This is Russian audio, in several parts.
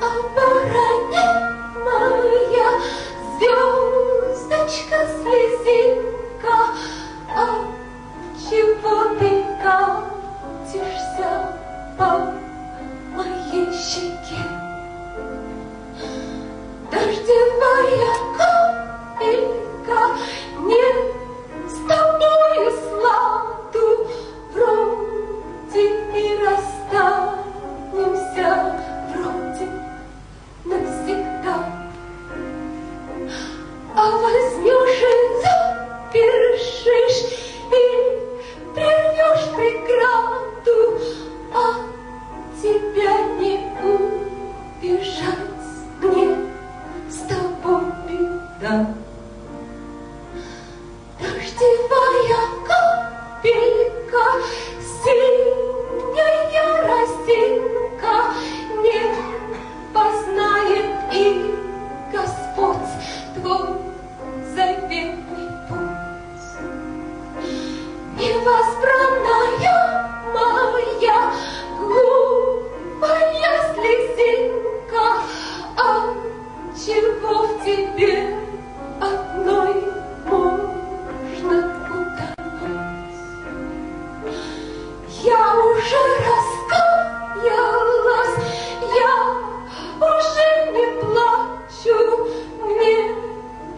обороне моя звездочка, слезинка, от чего ты катишься по моей щеке? Дождевая капелька, не с тобою сладу, вроде и расстанемся, вроде навсегда. А возьмешь и запершишь, и прервешь преграду, от тебя не убежать мне с тобой беда. Дождевая капелька, синяя росинка, не познает и Господь твой заветный путь. Невозбранная моя глупая слезинка, отчего в тебе одной можно утонуть? Я уже раскаялась, я уже не плачу, мне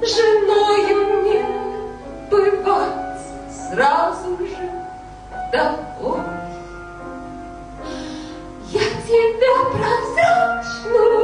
женою не бывать сразу же домой. Я тебя прозрачную